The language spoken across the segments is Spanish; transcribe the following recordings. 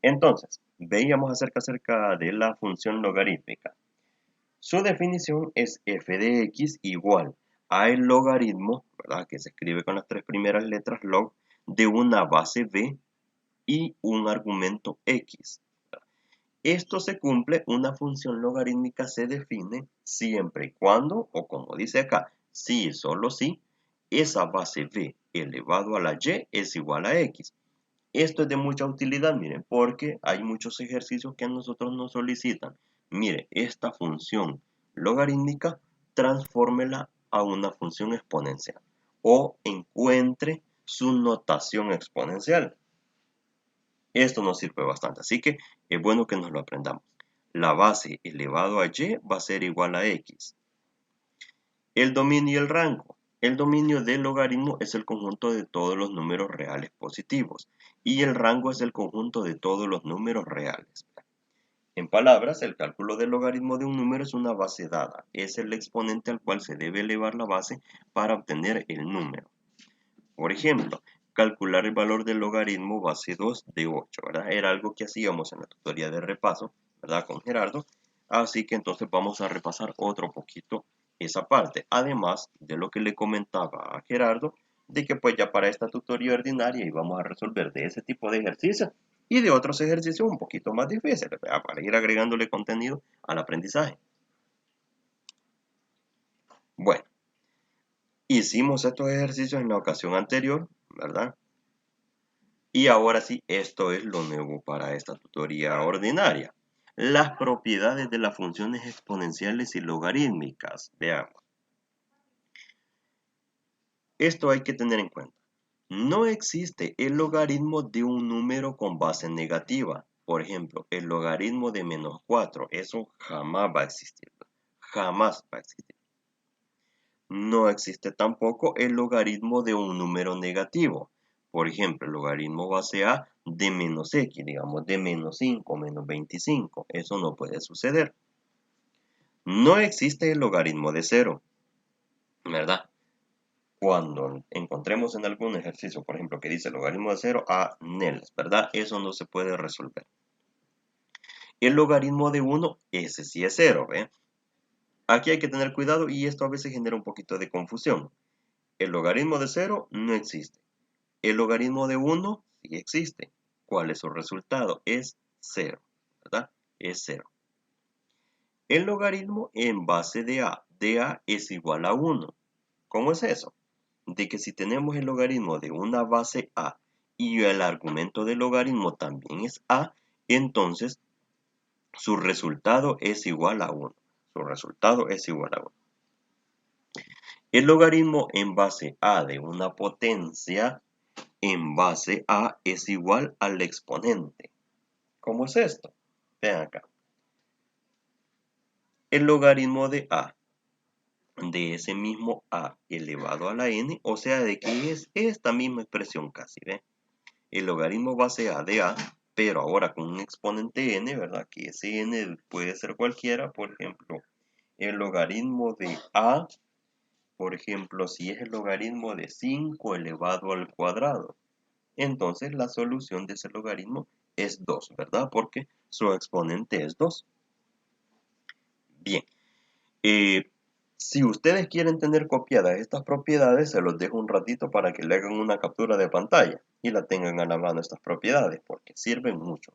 Entonces, veíamos acerca de la función logarítmica. Su definición es f de x igual a el logaritmo, ¿verdad?, que se escribe con las tres primeras letras log, de una base b y un argumento x. Esto se cumple, una función logarítmica se define siempre y cuando, o como dice acá, si y solo si, esa base b elevado a la y es igual a x. Esto es de mucha utilidad, miren, porque hay muchos ejercicios que a nosotros nos solicitan. Mire, esta función logarítmica, transfórmela a una función exponencial o encuentre su notación exponencial. Esto nos sirve bastante, así que es bueno que nos lo aprendamos. La base elevado a y va a ser igual a x. El dominio y el rango. El dominio del logaritmo es el conjunto de todos los números reales positivos y el rango es el conjunto de todos los números reales. En palabras, el cálculo del logaritmo de un número es una base dada. Es el exponente al cual se debe elevar la base para obtener el número. Por ejemplo, calcular el valor del logaritmo base 2 de 8, ¿verdad? Era algo que hacíamos en la tutoría de repaso, ¿verdad? Con Gerardo. Así que entonces vamos a repasar otro poquito esa parte. Además de lo que le comentaba a Gerardo, de que pues ya para esta tutoría ordinaria íbamos a resolver de ese tipo de ejercicios y de otros ejercicios un poquito más difíciles, ¿verdad?, para ir agregándole contenido al aprendizaje. Bueno, hicimos estos ejercicios en la ocasión anterior, ¿verdad? Y ahora sí, esto es lo nuevo para esta tutoría ordinaria. Las propiedades de las funciones exponenciales y logarítmicas. Veamos. Esto hay que tener en cuenta. No existe el logaritmo de un número con base negativa. Por ejemplo, el logaritmo de -4. Eso jamás va a existir. Jamás va a existir. No existe tampoco el logaritmo de un número negativo. Por ejemplo, el logaritmo base a de -x, digamos, de -5, -25. Eso no puede suceder. No existe el logaritmo de 0, ¿verdad? Cuando encontremos en algún ejercicio, por ejemplo, que dice logaritmo de 0 a nels, ¿verdad? Eso no se puede resolver. El logaritmo de 1, ese sí es 0, ¿ve? Aquí hay que tener cuidado y esto a veces genera un poquito de confusión. El logaritmo de 0 no existe. El logaritmo de 1 sí existe. ¿Cuál es su resultado? Es 0, ¿verdad? Es 0. El logaritmo en base de a es igual a 1. ¿Cómo es eso? De que si tenemos el logaritmo de una base a y el argumento del logaritmo también es a, entonces su resultado es igual a 1. Su resultado es igual a 1. El logaritmo en base a de una potencia en base a es igual al exponente. ¿Cómo es esto? Vean acá. El logaritmo de a, de ese mismo a elevado a la n, o sea, de que es esta misma expresión casi, ¿ve? El logaritmo base a de a, pero ahora con un exponente n, ¿verdad? Que ese n puede ser cualquiera, por ejemplo, el logaritmo de a, por ejemplo, si es el logaritmo de 5 elevado al cuadrado, entonces la solución de ese logaritmo es 2, ¿verdad? Porque su exponente es 2. Bien, si ustedes quieren tener copiadas estas propiedades, se los dejo un ratito para que le hagan una captura de pantalla y la tengan a la mano estas propiedades, porque sirven mucho.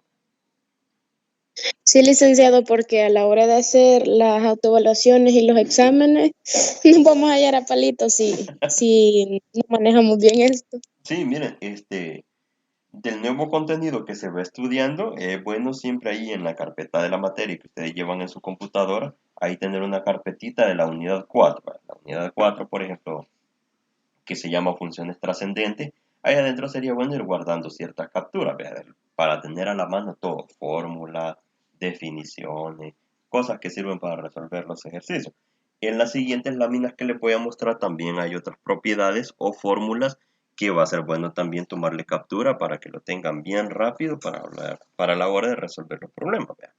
Sí, licenciado, porque a la hora de hacer las autoevaluaciones y los exámenes, nos vamos a hallar a palitos si no manejamos bien esto. Sí, miren, del nuevo contenido que se va estudiando, es bueno siempre ahí en la carpeta de la materia que ustedes llevan en su computadora, ahí tener una carpetita de la unidad 4. La unidad 4, por ejemplo, que se llama funciones trascendentes, ahí adentro sería bueno ir guardando ciertas capturas, ¿verdad?, para tener a la mano todo, fórmulas, definiciones, cosas que sirven para resolver los ejercicios. En las siguientes láminas que les voy a mostrar también hay otras propiedades o fórmulas que va a ser bueno también tomarle captura para que lo tengan bien rápido para la hora de resolver los problemas, ¿verdad?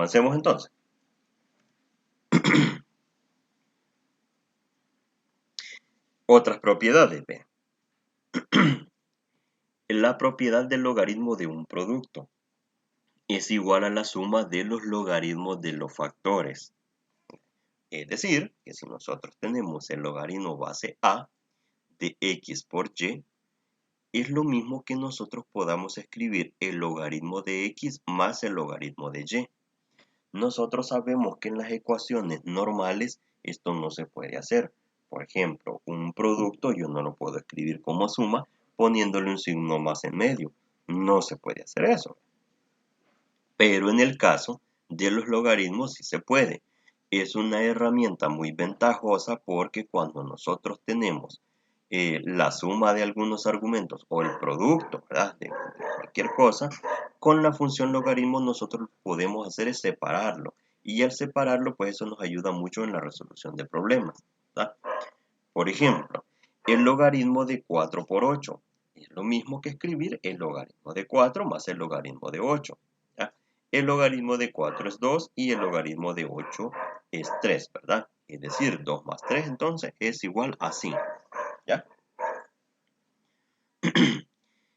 Avancemos entonces. Otras propiedades, ve. La propiedad del logaritmo de un producto es igual a la suma de los logaritmos de los factores. Es decir, que si nosotros tenemos el logaritmo base a de x por y, es lo mismo que nosotros podamos escribir el logaritmo de x más el logaritmo de y. Nosotros sabemos que en las ecuaciones normales esto no se puede hacer. Por ejemplo, un producto yo no lo puedo escribir como suma poniéndole un signo más en medio. No se puede hacer eso. Pero en el caso de los logaritmos sí se puede. Es una herramienta muy ventajosa porque cuando nosotros tenemos la suma de algunos argumentos o el producto, ¿verdad?, de cualquier cosa, con la función logaritmo nosotros lo que podemos hacer es separarlo. Y al separarlo, pues eso nos ayuda mucho en la resolución de problemas, ¿verdad? Por ejemplo, el logaritmo de 4 por 8 es lo mismo que escribir el logaritmo de 4 más el logaritmo de 8. ¿Ya? El logaritmo de 4 es 2 y el logaritmo de 8 es 3, ¿verdad? Es decir, 2 más 3 entonces es igual a 5. ¿Ya?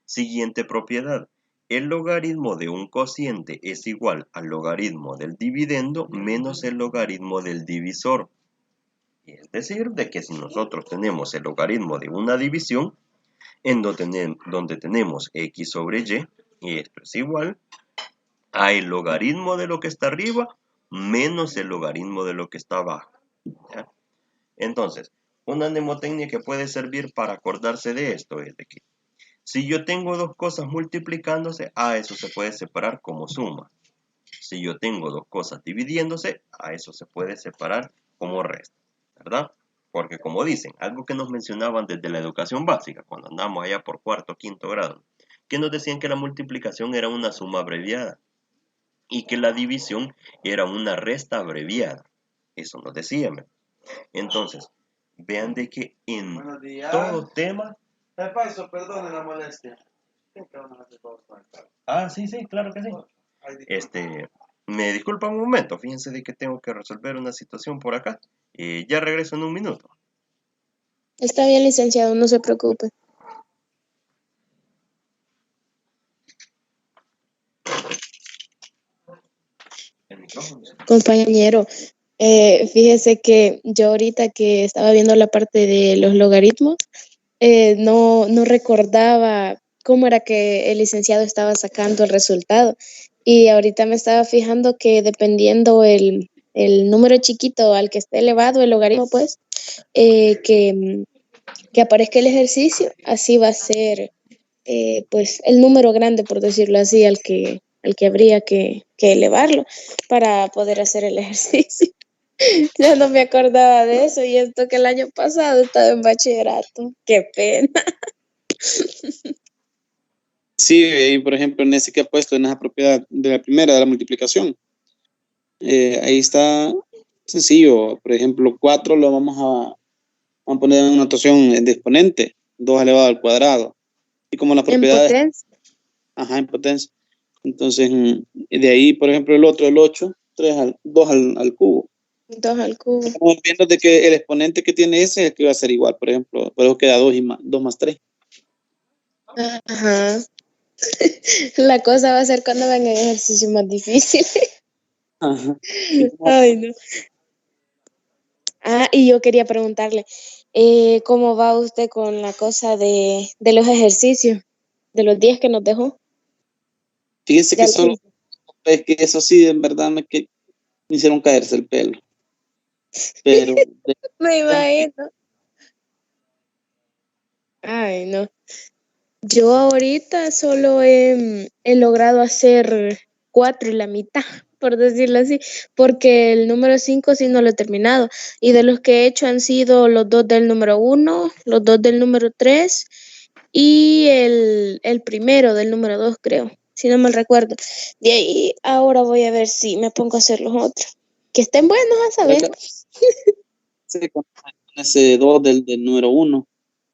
Siguiente propiedad. El logaritmo de un cociente es igual al logaritmo del dividendo menos el logaritmo del divisor. Es decir, de que si nosotros tenemos el logaritmo de una división, en donde tenemos x sobre y, y esto es igual a el logaritmo de lo que está arriba menos el logaritmo de lo que está abajo. ¿Ya? Entonces, una mnemotecnia que puede servir para acordarse de esto es de que si yo tengo dos cosas multiplicándose, a eso se puede separar como suma. Si yo tengo dos cosas dividiéndose, a eso se puede separar como resta, ¿verdad? Porque como dicen, algo que nos mencionaban desde la educación básica, cuando andamos allá por cuarto o quinto grado, que nos decían que la multiplicación era una suma abreviada y que la división era una resta abreviada. Eso nos decían. Entonces, vean de que en todo tema... Paso, perdone la molestia. Sí, claro que sí. Me disculpan un momento, fíjense de que tengo que resolver una situación por acá. Ya regreso en un minuto. Está bien, licenciado, no se preocupe. El micrófono. Compañero, fíjese que yo ahorita que estaba viendo la parte de los logaritmos, no recordaba cómo era que el licenciado estaba sacando el resultado. Y ahorita me estaba fijando que dependiendo el número chiquito al que esté elevado el logaritmo, pues, que aparezca el ejercicio, así va a ser, pues, el número grande, por decirlo así, al que habría que elevarlo para poder hacer el ejercicio. Ya no me acordaba de eso, y esto que el año pasado estaba en bachillerato. Qué pena. Sí, y por ejemplo, en ese que ha puesto en esa propiedad de la primera, de la multiplicación, ahí está sencillo. Por ejemplo, 4 lo vamos a poner en una notación de exponente, 2 elevado al cuadrado. Y como la En propiedad es, potencia. en potencia. Entonces, de ahí, por ejemplo, el otro, el 8, 2 al cubo. 2 al cubo. Estamos viendo de que el exponente que tiene ese es el que va a ser igual, por ejemplo, por eso queda 2 más 3. Ajá. La cosa va a ser cuando vengan ejercicios más difíciles. Ajá. Ay, no. Y yo quería preguntarle, ¿cómo va usted con la cosa de los ejercicios, de los días que nos dejó? Fíjense Ya que lo solo hizo. es que eso sí, en verdad me hicieron caerse el pelo. Pero Me imagino. Ay, no. Yo ahorita solo he logrado hacer 4 y la mitad, por decirlo así, porque el número 5 sí no lo he terminado. Y de los que he hecho han sido los 2 del número 1, los 2 del número 3 y el primero del número 2, creo, si no mal recuerdo. De ahí ahora voy a ver si me pongo a hacer los otros. Que estén buenos, a saber. con ese 2 del número 1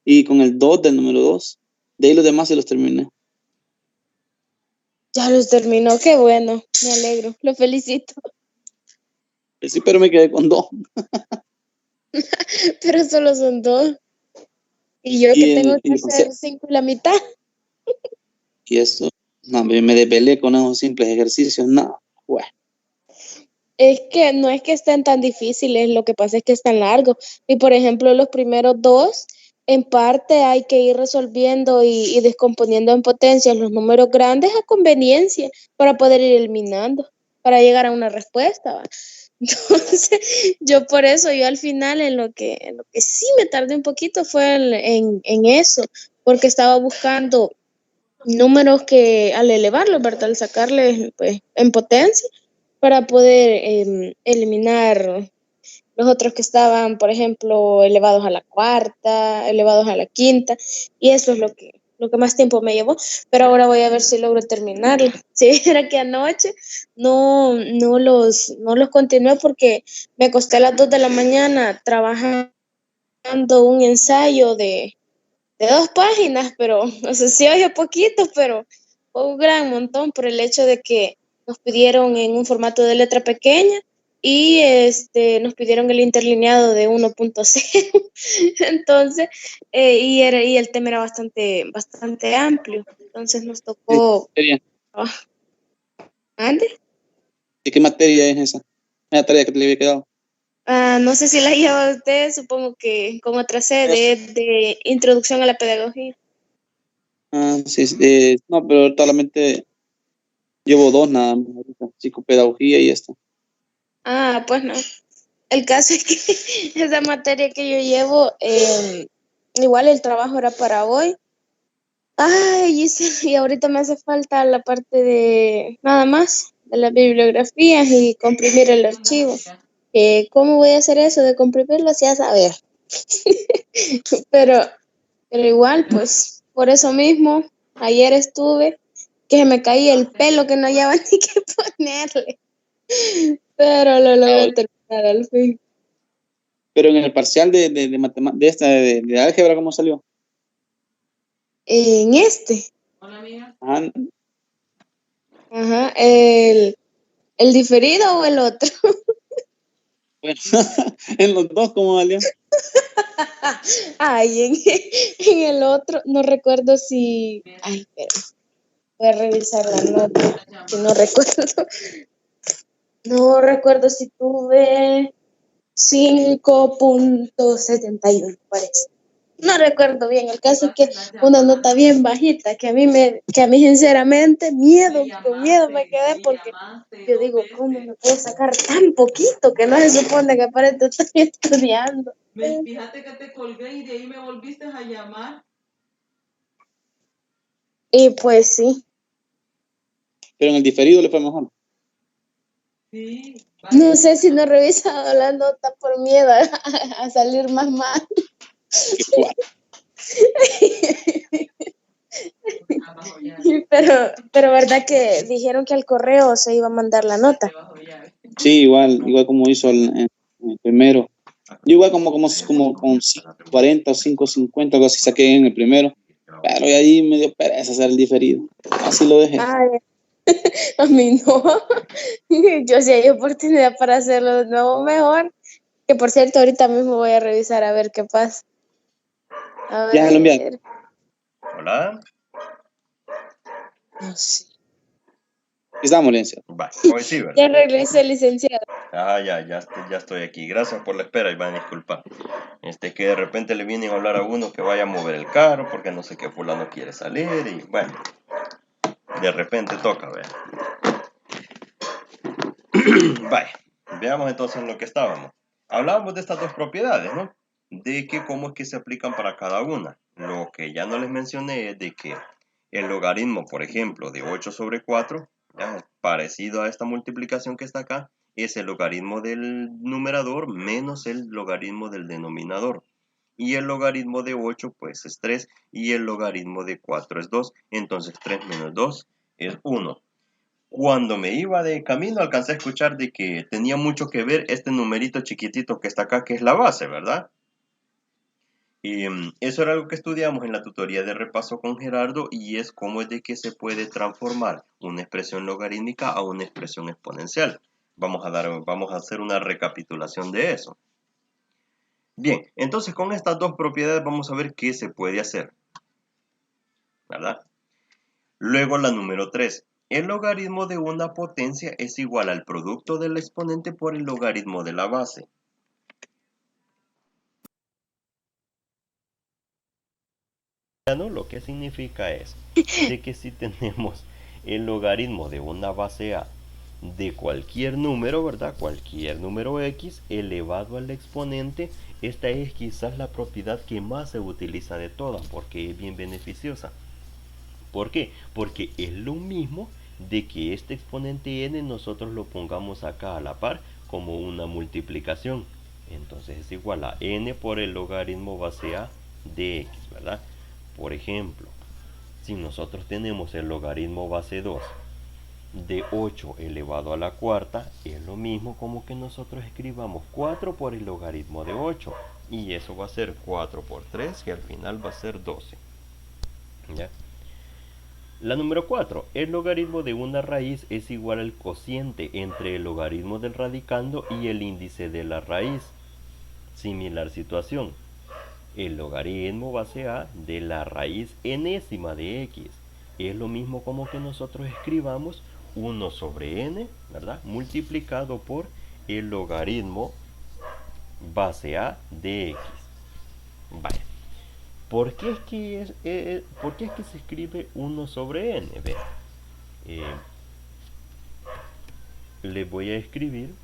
y con el 2 del número 2. De ahí los demás se los terminé. Ya los terminó, qué bueno, me alegro, lo felicito. Sí, pero me quedé con 2. Pero solo son 2. Y yo que tengo que Y hacer 5 y la mitad. y eso, no, me desvelé con esos simples ejercicios, no, bueno. Es que no es que estén tan difíciles, lo que pasa es que están largos. Y por ejemplo, los primeros 2, en parte hay que ir resolviendo y descomponiendo en potencias los números grandes a conveniencia para poder ir eliminando, para llegar a una respuesta, ¿va? Entonces, yo al final en lo que sí me tardé un poquito fue en eso, porque estaba buscando números que al elevarlos, ¿verdad? Al sacarles pues, en potencia para poder eliminar los otros que estaban, por ejemplo, elevados a la cuarta, elevados a la quinta, y eso es lo que más tiempo me llevó, pero ahora voy a ver si logro terminarlo. Si era que anoche no los continué porque me acosté a las 2 de la mañana trabajando un ensayo de 2 páginas, pero, o sea, sí oye poquito, pero fue un gran montón por el hecho de que nos pidieron en un formato de letra pequeña y nos pidieron el interlineado de 1.0. Entonces, y el tema era bastante amplio. Entonces nos ¿De tocó. qué ¿Ande? ¿De qué materia es esa? La tarea que te le había quedado. No sé si la lleva usted, supongo que con otra sede, es de Introducción a la Pedagogía. Sí, no, pero solamente llevo 2 nada más ahorita, psicopedagogía y esto. Pues no. El caso es que esa materia que yo llevo, igual el trabajo era para hoy. Ay, y ahorita me hace falta la parte de nada más, de las bibliografías y comprimir el archivo. ¿Cómo voy a hacer eso de comprimirlo? Sí, a saber. pero, pero igual, pues, por eso mismo, ayer estuve, que se me caía el pelo que no hallaba ni qué ponerle. Pero lo logré terminar al fin. Pero en el parcial de esta, de álgebra, ¿cómo salió? En este. Ajá. Ajá, el diferido o el otro. Bueno, en los 2, ¿cómo salió? Ay, en el otro, no recuerdo si. Ay, pero voy a revisar la nota, que no recuerdo. No recuerdo si tuve 5.71, parece. No recuerdo bien, el caso es que una nota bien bajita, que a mí sinceramente, con miedo me quedé porque yo digo, ¿cómo me puedo sacar tan poquito que no se supone que para esto estoy estudiando? Fíjate que te colgué y de ahí me volviste a llamar. Y pues sí, Pero en el diferido le fue mejor. Sí. no sé si no he revisado la nota por miedo a salir más mal. Qué cuatro. Pero verdad que dijeron que al correo se iba a mandar la nota. Sí, igual como hizo en el primero. Yo igual como con 5.40 o 5.50, algo así saqué en el primero. Pero ahí me dio pereza hacer el diferido. Así lo dejé. Ay, a mí no. Yo sí hay oportunidad para hacerlo de nuevo mejor. Que por cierto, ahorita mismo voy a revisar a ver qué pasa. A Ya se lo enviaron. ver. Hola. No sé. Estamos, Lencia. Va, hoy sí, Ya ¿verdad? regresé, licenciado. Ya estoy aquí. Gracias por la espera y van a disculpar. Que de repente le vienen a hablar a uno que vaya a mover el carro porque no sé qué fulano quiere salir y bueno, de repente toca, ver. Vaya, veamos entonces en lo que estábamos. Hablábamos de estas 2 propiedades, ¿no? De que cómo es que se aplican para cada una. Lo que ya no les mencioné es de que el logaritmo, por ejemplo, de 8 sobre 4, ¿ya? Parecido a esta multiplicación que está acá, es el logaritmo del numerador menos el logaritmo del denominador. Y el logaritmo de 8 pues es 3 y el logaritmo de 4 es 2. Entonces 3 menos 2 es 1. Cuando me iba de camino alcancé a escuchar de que tenía mucho que ver este numerito chiquitito que está acá, que es la base, ¿verdad? Eso era algo que estudiamos en la tutoría de repaso con Gerardo y es cómo es de que se puede transformar una expresión logarítmica a una expresión exponencial. Vamos a hacer una recapitulación de eso. Bien, entonces con estas dos propiedades vamos a ver qué se puede hacer, ¿verdad? Luego la número 3. El logaritmo de una potencia es igual al producto del exponente por el logaritmo de la base. Lo que significa es de que si tenemos el logaritmo de una base a de cualquier número, ¿verdad? Cualquier número x elevado al exponente, esta es quizás la propiedad que más se utiliza de todas porque es bien beneficiosa. ¿Por qué? Porque es lo mismo de que este exponente n nosotros lo pongamos acá a la par como una multiplicación. Entonces es igual a n por el logaritmo base a de x, ¿verdad? Por ejemplo, si nosotros tenemos el logaritmo base 2 de 8 elevado a la cuarta, es lo mismo como que nosotros escribamos 4 por el logaritmo de 8. Y eso va a ser 4 por 3, que al final va a ser 12. ¿Ya? La número 4. El logaritmo de una raíz es igual al cociente entre el logaritmo del radicando y el índice de la raíz. Similar situación. El logaritmo base a de la raíz enésima de x es lo mismo como que nosotros escribamos 1 sobre n, ¿verdad? Multiplicado por el logaritmo base a de x. Vaya. ¿Por qué es que se escribe 1 sobre n? Vean. Le voy a escribir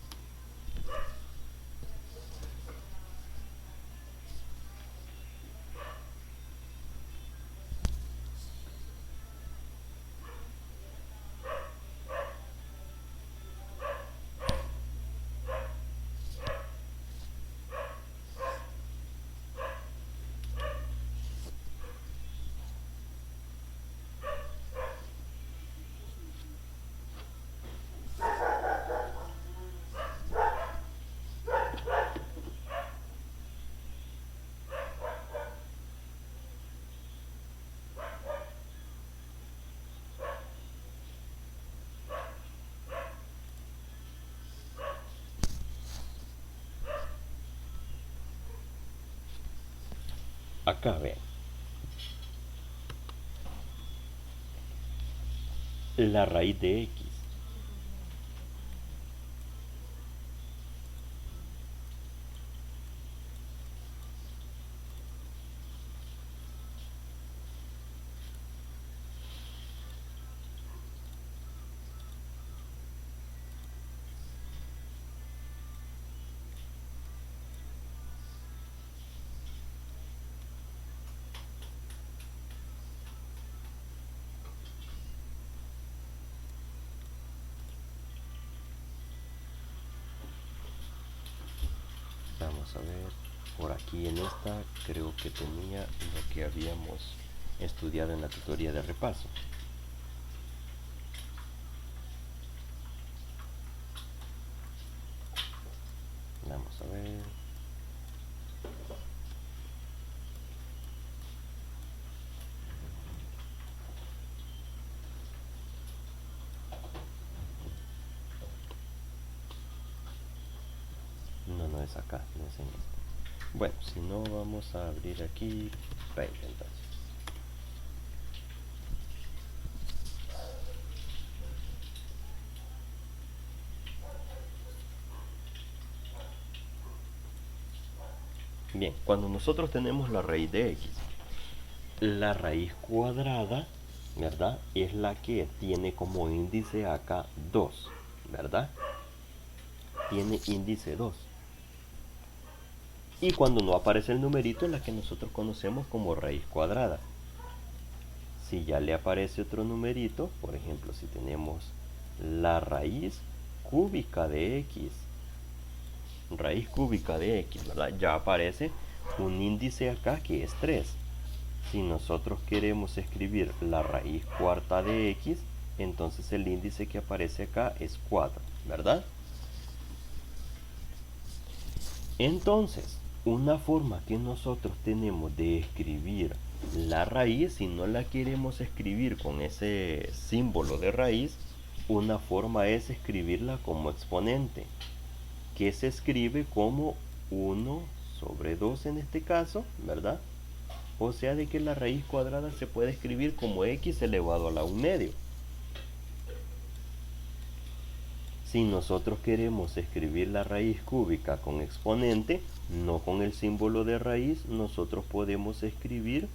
acá, vean. La raíz de x. Vamos a ver, por aquí en esta creo que tenía lo que habíamos estudiado en la tutoría de repaso. Vamos a ver. No es acá, no es en este. Bueno, si no, vamos a abrir aquí Paint entonces. Bien, cuando nosotros tenemos la raíz de x, la raíz cuadrada, ¿verdad? Es la que tiene como índice acá 2, ¿verdad? Tiene índice 2. Y cuando no aparece el numerito es la que nosotros conocemos como raíz cuadrada. Si ya le aparece otro numerito, por ejemplo, si tenemos la raíz cúbica de x, ¿verdad? Ya aparece un índice acá que es 3. Si nosotros queremos escribir la raíz cuarta de x, entonces el índice que aparece acá es 4, ¿verdad? Entonces, Una forma que nosotros tenemos de escribir la raíz, si no la queremos escribir con ese símbolo de raíz, una forma es escribirla como exponente, que se escribe como 1 sobre 2 en este caso, ¿verdad? O sea, de que la raíz cuadrada se puede escribir como x elevado a la 1/2. Si nosotros queremos escribir la raíz cúbica con exponente, no con el símbolo de raíz, nosotros podemos escribir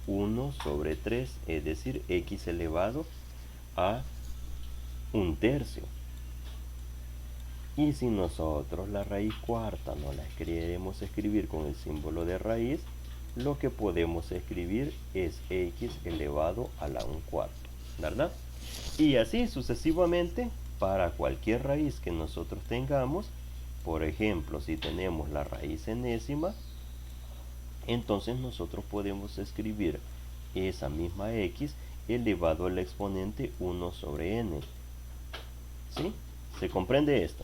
1 sobre 3, es decir, x elevado a 1/3. Y si nosotros la raíz cuarta no la queremos escribir con el símbolo de raíz, lo que podemos escribir es x elevado a la 1/4, ¿verdad? Y así sucesivamente para cualquier raíz que nosotros tengamos. Por ejemplo, si tenemos la raíz enésima, entonces nosotros podemos escribir esa misma x elevado al exponente 1 sobre n. ¿Sí? ¿Se comprende esto?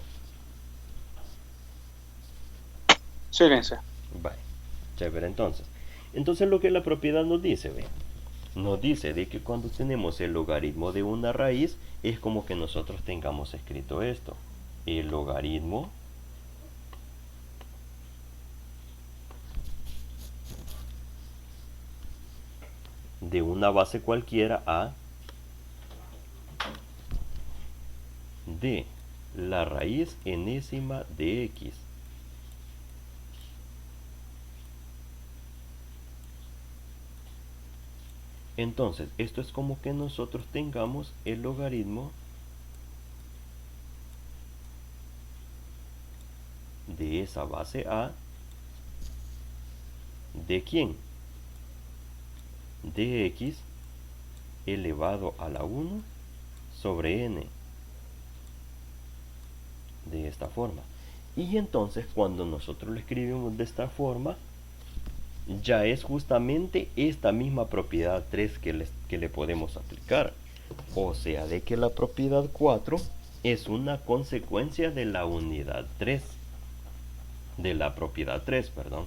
Silencio. Vale, chévere entonces. Entonces lo que la propiedad nos dice, ¿ve? Nos dice de que cuando tenemos el logaritmo de una raíz, es como que nosotros tengamos escrito esto. El logaritmo de una base cualquiera a de la raíz enésima de x. Entonces, esto es como que nosotros tengamos el logaritmo de esa base a, ¿de quién? De x elevado a la 1 sobre n. De esta forma. Y entonces, cuando nosotros lo escribimos de esta forma, ya es justamente esta misma propiedad 3 que le podemos aplicar. O sea, de que la propiedad 4 es una consecuencia de la unidad 3. De la propiedad 3, perdón.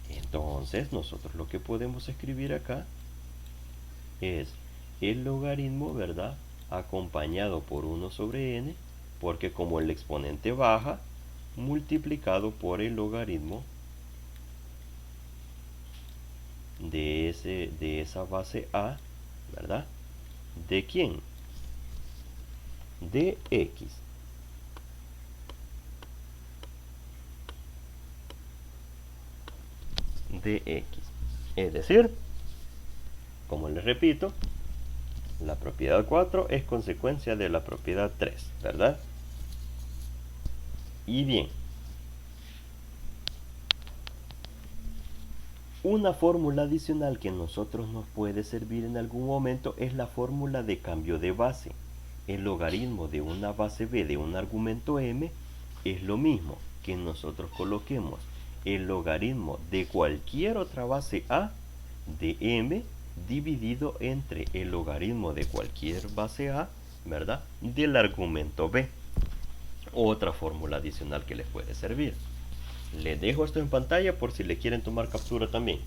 Entonces, nosotros lo que podemos escribir acá es el logaritmo, ¿verdad? Acompañado por 1 sobre n, porque como el exponente baja, multiplicado por el logaritmo de esa base a, ¿verdad? ¿De quién? De x. De x. Es decir, como les repito, la propiedad 4 es consecuencia de la propiedad 3, ¿verdad? Y bien, una fórmula adicional que a nosotros nos puede servir en algún momento es la fórmula de cambio de base. El logaritmo de una base b de un argumento m es lo mismo que nosotros coloquemos el logaritmo de cualquier otra base a de m dividido entre el logaritmo de cualquier base a, ¿verdad? Del argumento b. Otra fórmula adicional que les puede servir. Les dejo esto en pantalla por si le quieren tomar captura también.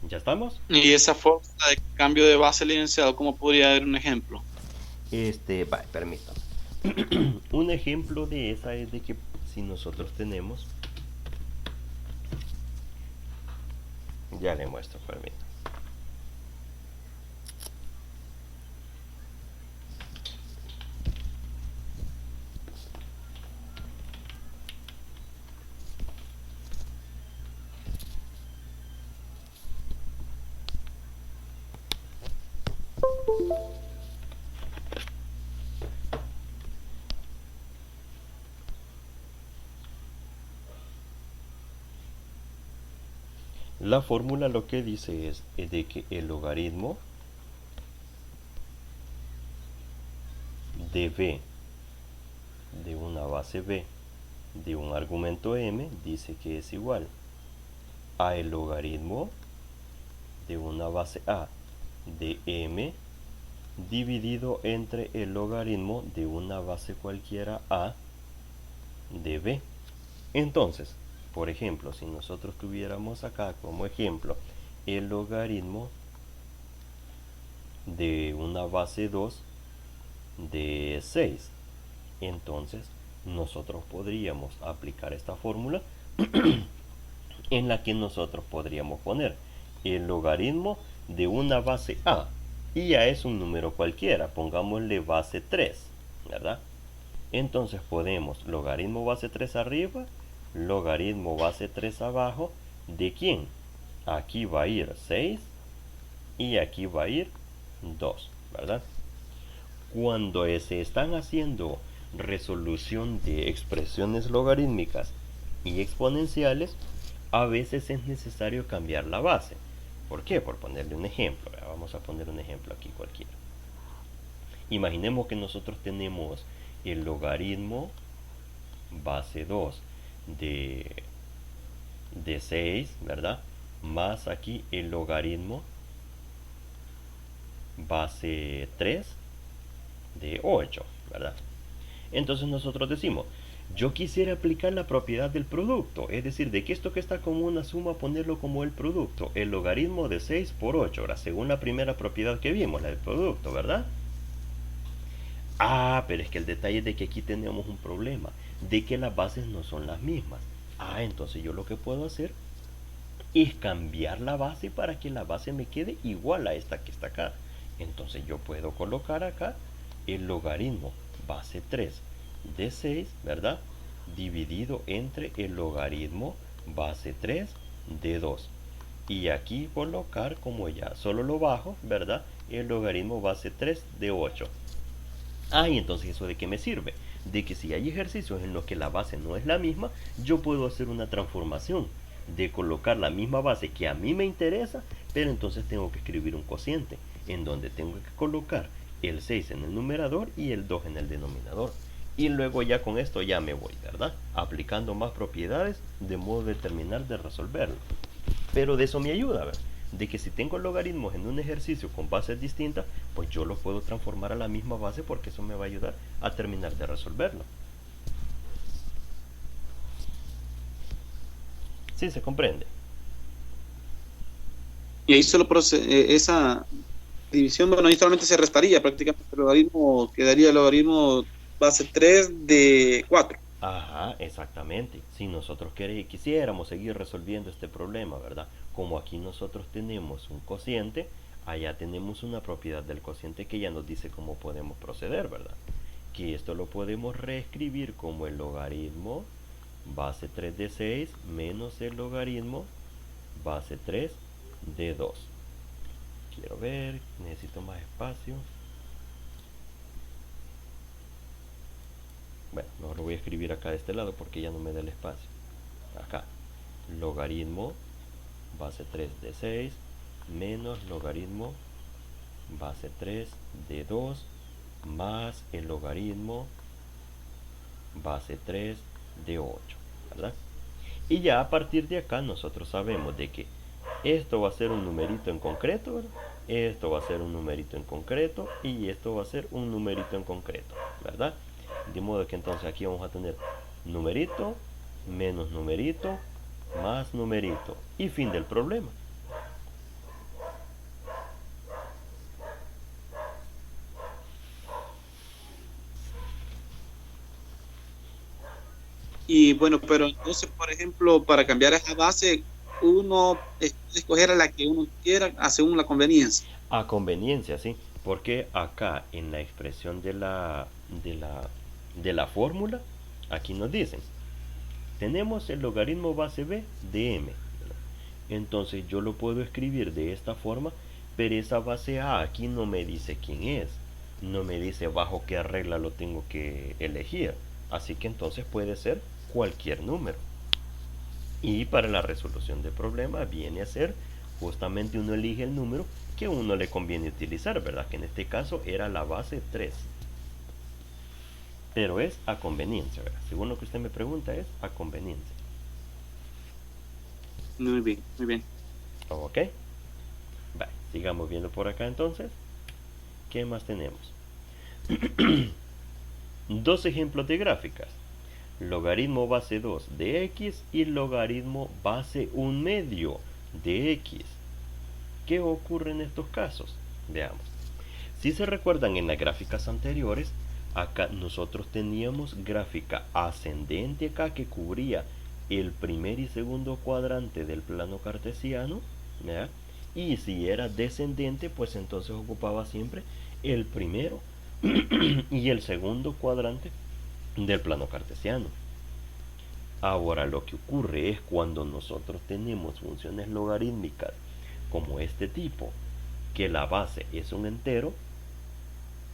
¿Ya estamos? Y esa fórmula de cambio de base, licenciado, ¿cómo podría dar un ejemplo? Vale, permítame. Un ejemplo de esa es de que si nosotros tenemos, ya le muestro, permítame. La fórmula lo que dice es de que el logaritmo de b de una base b de un argumento m dice que es igual a el logaritmo de una base a de m dividido entre el logaritmo de una base cualquiera a de b. Entonces, por ejemplo, si nosotros tuviéramos acá como ejemplo el logaritmo de una base 2 de 6, entonces nosotros podríamos aplicar esta fórmula en la que nosotros podríamos poner el logaritmo de una base a, y ya es un número cualquiera, pongámosle base 3, ¿verdad? Entonces podemos logaritmo base 3 arriba, logaritmo base 3 abajo, ¿de quién? Aquí va a ir 6 y aquí va a ir 2, ¿verdad? Cuando se están haciendo resolución de expresiones logarítmicas y exponenciales, a veces es necesario cambiar la base. ¿Por qué? Por ponerle un ejemplo. Vamos a poner un ejemplo aquí cualquiera. Imaginemos que nosotros tenemos el logaritmo base 2 de 6, ¿verdad? Más aquí el logaritmo base 3 de 8, ¿verdad? Entonces nosotros decimos, yo quisiera aplicar la propiedad del producto, es decir, de que esto que está como una suma, ponerlo como el producto, el logaritmo de 6 por 8, ahora, según la primera propiedad que vimos, la del producto, ¿verdad? Ah, pero es que el detalle es de que aquí tenemos un problema, de que las bases no son las mismas. Ah, entonces yo lo que puedo hacer es cambiar la base para que la base me quede igual a esta que está acá. Entonces yo puedo colocar acá el logaritmo base 3 de 6, ¿verdad? Dividido entre el logaritmo base 3 de 2. Y aquí colocar como ya solo lo bajo, ¿verdad? El logaritmo base 3 de 8. Ah, y entonces ¿eso de qué me sirve? De que si hay ejercicios en los que la base no es la misma, yo puedo hacer una transformación de colocar la misma base que a mí me interesa, pero entonces tengo que escribir un cociente en donde tengo que colocar el 6 en el numerador y el 2 en el denominador. Y luego ya con esto ya me voy, ¿verdad? Aplicando más propiedades de modo de terminar de resolverlo. Pero de eso me ayuda, ¿verdad? De que si tengo logaritmos en un ejercicio con bases distintas, pues yo los puedo transformar a la misma base porque eso me va a ayudar a terminar de resolverlo. ¿Sí se comprende? Y ahí solo esa división, bueno, ahí solamente se restaría prácticamente el logaritmo, quedaría el logaritmo base 3 de 4. Ajá, exactamente. Si nosotros quisiéramos seguir resolviendo este problema, ¿verdad? Como aquí nosotros tenemos un cociente, allá tenemos una propiedad del cociente que ya nos dice cómo podemos proceder, ¿verdad? Que esto lo podemos reescribir como el logaritmo base 3 de 6 menos el logaritmo base 3 de 2. Quiero ver, necesito más espacio. Bueno, mejor lo voy a escribir acá de este lado porque ya no me da el espacio. Acá, logaritmo base 3 de 6 menos logaritmo base 3 de 2 más el logaritmo base 3 de 8, ¿verdad? Y ya a partir de acá nosotros sabemos de que esto va a ser un numerito en concreto, ¿verdad? Esto va a ser un numerito en concreto y esto va a ser un numerito en concreto, ¿verdad? De modo que entonces aquí vamos a tener numerito menos numerito más numerito y fin del problema. Y bueno, pero entonces, por ejemplo, para cambiar esa base, uno escoger a la que uno quiera según la conveniencia. A conveniencia, sí, porque acá en la expresión de la fórmula, aquí nos dicen, tenemos el logaritmo base b de m. Entonces yo lo puedo escribir de esta forma, pero esa base a aquí no me dice quién es, no me dice bajo qué regla lo tengo que elegir, así que entonces puede ser cualquier número. Y para la resolución del problema viene a ser justamente uno elige el número que a uno le conviene utilizar, ¿verdad? Que en este caso era la base 3. pero es a conveniencia, ¿verdad? Según lo que usted me pregunta, es a conveniencia. Muy bien, muy bien. Ok. Vale, sigamos viendo por acá entonces. ¿Qué más tenemos? Dos ejemplos de gráficas. Logaritmo base 2 de x y logaritmo base 1 medio de x. ¿Qué ocurre en estos casos? Veamos. Si se recuerdan en las gráficas anteriores, acá nosotros teníamos gráfica ascendente acá que cubría el primer y segundo cuadrante del plano cartesiano, ¿ya? Y si era descendente, pues entonces ocupaba siempre el primero y el segundo cuadrante del plano cartesiano. Ahora lo que ocurre es cuando nosotros tenemos funciones logarítmicas como este tipo, que la base es un entero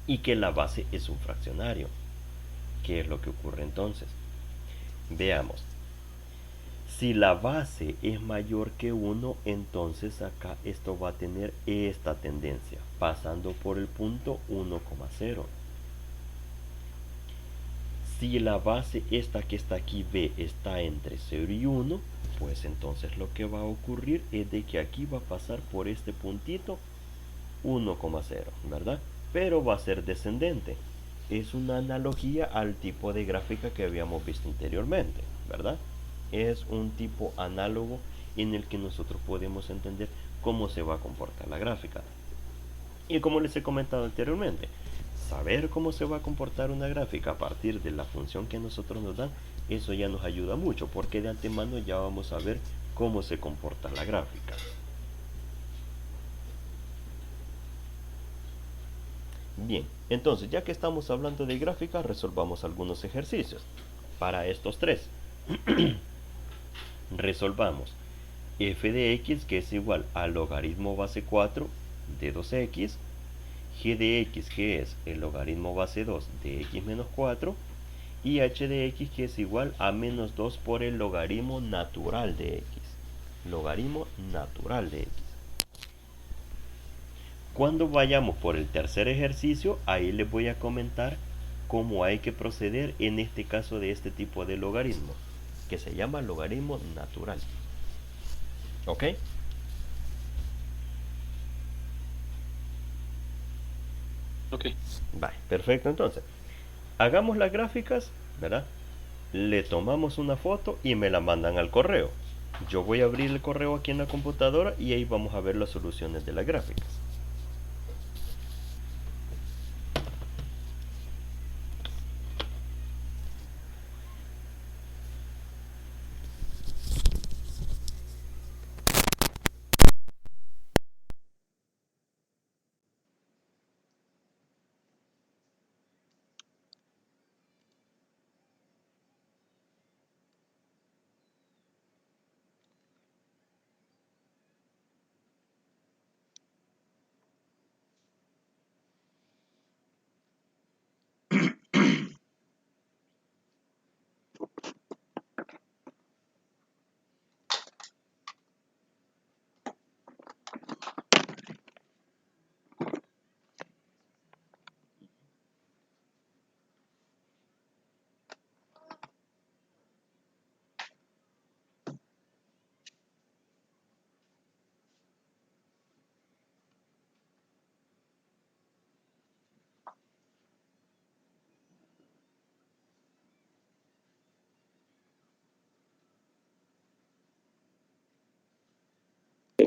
y que la base es un fraccionario. ¿Qué es lo que ocurre entonces? Veamos. Si la base es mayor que 1, entonces acá esto va a tener esta tendencia, pasando por el punto 1,0. Si la base esta que está aquí B está entre 0 y 1, pues entonces lo que va a ocurrir es de que aquí va a pasar por este puntito 1,0, ¿verdad? Pero va a ser descendente. Es una analogía al tipo de gráfica que habíamos visto anteriormente, ¿verdad? Es un tipo análogo en el que nosotros podemos entender cómo se va a comportar la gráfica. Y como les he comentado anteriormente, saber cómo se va a comportar una gráfica a partir de la función que nosotros nos dan, eso ya nos ayuda mucho, porque de antemano ya vamos a ver cómo se comporta la gráfica. Bien, entonces ya que estamos hablando de gráficas, resolvamos algunos ejercicios. Para estos tres, resolvamos f de x, que es igual al logaritmo base 4 de 2x, g de x, que es el logaritmo base 2 de x menos 4, y h de x, que es igual a menos 2 por el logaritmo natural de x. Logaritmo natural de x. Cuando vayamos por el tercer ejercicio, ahí les voy a comentar cómo hay que proceder en este caso de este tipo de logaritmo, que se llama logaritmo natural. ¿Ok? Ok. Vale, perfecto. Entonces, hagamos las gráficas, ¿verdad? Le tomamos una foto y me la mandan al correo. Yo voy a abrir el correo aquí en la computadora y ahí vamos a ver las soluciones de las gráficas.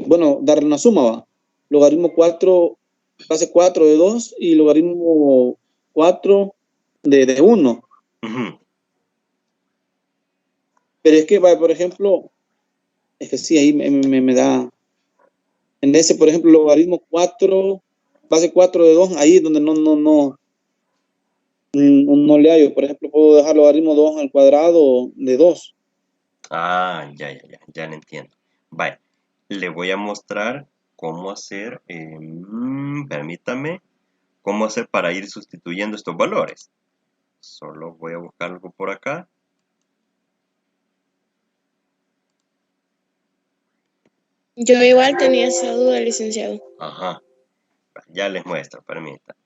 Bueno, darle una suma, va. Logaritmo 4, base 4 de 2 y logaritmo 4 de 1. Pero es que, va, por ejemplo, es que sí, ahí me da. En ese, por ejemplo, logaritmo 4, base 4 de 2, ahí es donde no le hallo. Por ejemplo, puedo dejar logaritmo 2 al cuadrado de 2. Ah, ya lo entiendo. Vale, le voy a mostrar cómo hacer, permítame, cómo hacer para ir sustituyendo estos valores. Solo voy a buscar algo por acá. Yo igual tenía esa duda, licenciado. Ajá, ya les muestro, permítame.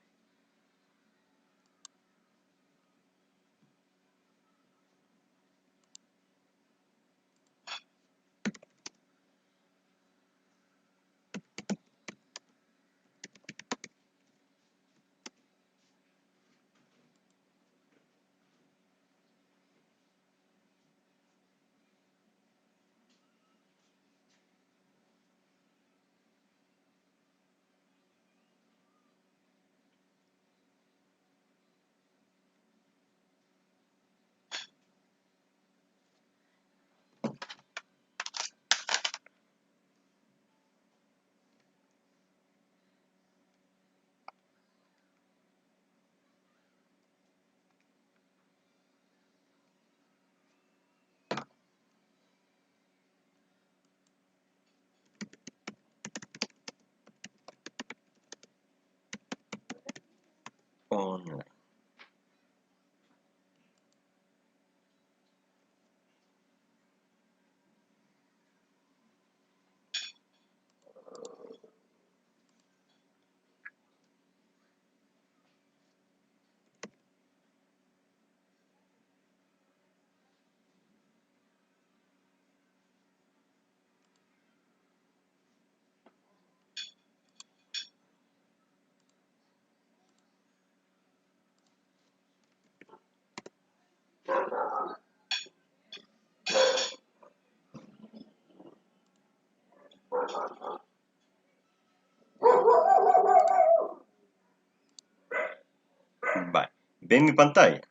online. Vale. ¿Ven mi pantalla?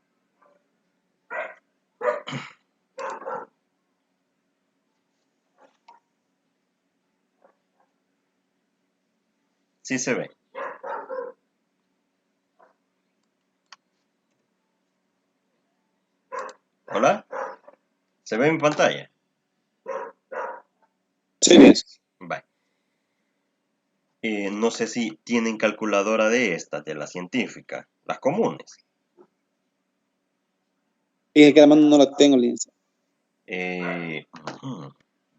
Sí se ve. ¿Hola? ¿Se ve mi pantalla? Sí. Vale. No sé si tienen calculadora de estas, de la científica, las comunes. Fíjate que la mano no la tengo, licenciado.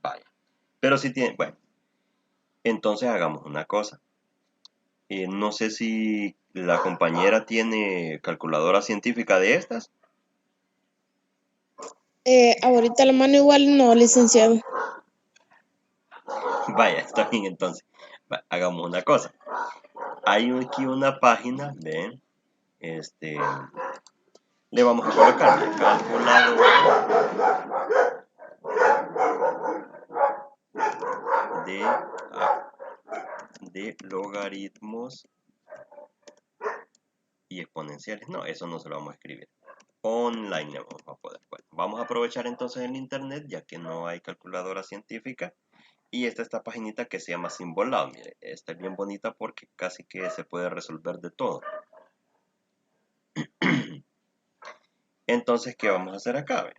Vaya. Pero si tienen, bueno, entonces hagamos una cosa. No sé si la compañera tiene calculadora científica de estas. Ahorita la mano igual no, licenciado. Vaya, está bien entonces. Hagamos una cosa. Hay aquí una página, ven, le vamos a colocar la calculadora de logaritmos y exponenciales. No, eso no se lo vamos a escribir. Online le vamos a poder. Bueno, vamos a aprovechar entonces el internet, ya que no hay calculadora científica. Y esta paginita que se llama Symbolab. Mire, esta es bien bonita porque casi que se puede resolver de todo. Entonces, ¿qué vamos a hacer acá?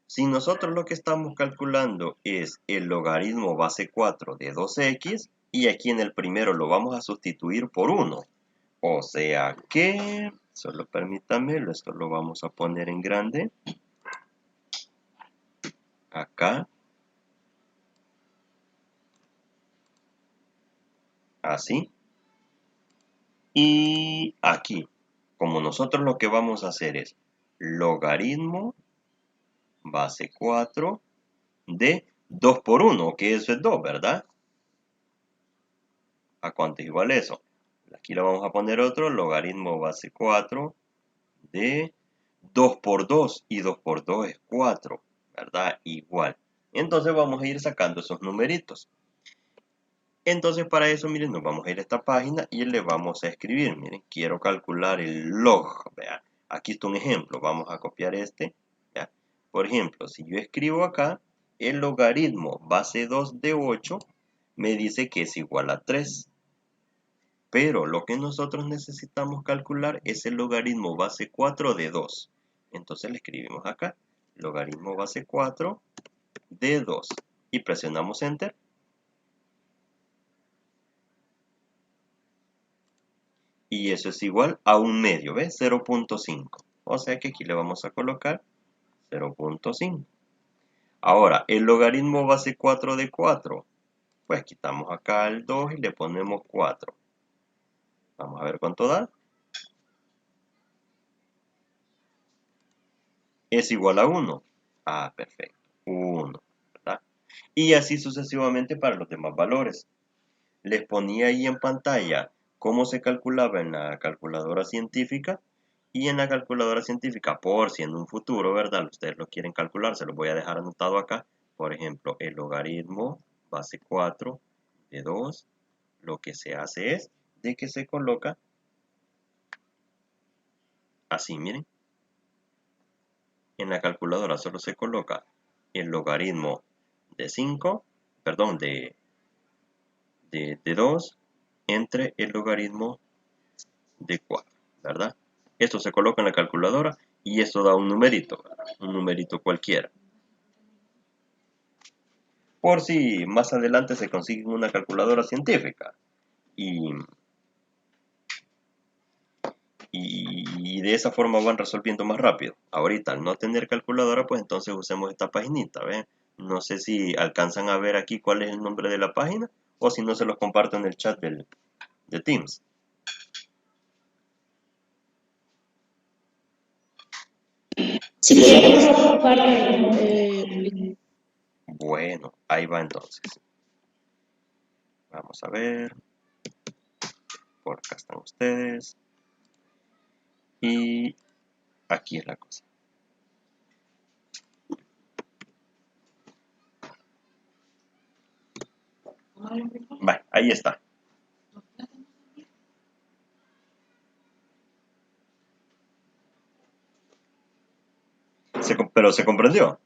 Si nosotros lo que estamos calculando es el logaritmo base 4 de 2x, y aquí en el primero lo vamos a sustituir por 1. O sea que, solo permítanme, esto lo vamos a poner en grande. Acá. Así. Y aquí, como nosotros lo que vamos a hacer es logaritmo base 4 de 2 por 1, que eso es 2, ¿verdad? ¿A cuánto es igual eso? Aquí le vamos a poner otro logaritmo base 4 de 2 por 2, y 2 por 2 es 4, ¿verdad? Igual. Entonces vamos a ir sacando esos numeritos. Entonces para eso, miren, nos vamos a ir a esta página y le vamos a escribir, miren, quiero calcular el log, vean, aquí está un ejemplo, vamos a copiar este, vean. Por ejemplo, si yo escribo acá, el logaritmo base 2 de 8, me dice que es igual a 3, pero lo que nosotros necesitamos calcular es el logaritmo base 4 de 2, entonces le escribimos acá, logaritmo base 4 de 2, y presionamos Enter. Y eso es igual a un medio, ¿ves? 0.5. O sea que aquí le vamos a colocar 0.5. Ahora, el logaritmo base 4 de 4. Pues quitamos acá el 2 y le ponemos 4. Vamos a ver cuánto da. Es igual a 1. Ah, perfecto. 1, ¿verdad? Y así sucesivamente para los demás valores. Les ponía ahí en pantalla cómo se calculaba en la calculadora científica, y en la calculadora científica, por si en un futuro, ¿verdad? Ustedes lo quieren calcular, se los voy a dejar anotado acá. Por ejemplo, el logaritmo base 4 de 2, lo que se hace es de que se coloca así, miren. En la calculadora solo se coloca el logaritmo de 5, perdón, de 2 entre el logaritmo de 4, ¿verdad? Esto se coloca en la calculadora y esto da un numerito, ¿verdad? Un numerito cualquiera. Por si más adelante se consigue una calculadora científica. Y y de esa forma van resolviendo más rápido. Ahorita, al no tener calculadora, pues entonces usemos esta paginita, ¿ven? No sé si alcanzan a ver aquí cuál es el nombre de la página, o si no se los comparto en el chat de Teams. Si quieres, compártelo, Bueno, ahí va entonces. Vamos a ver. Por acá están ustedes. Y aquí es la cosa. Vale, ahí está. Pero se comprendió.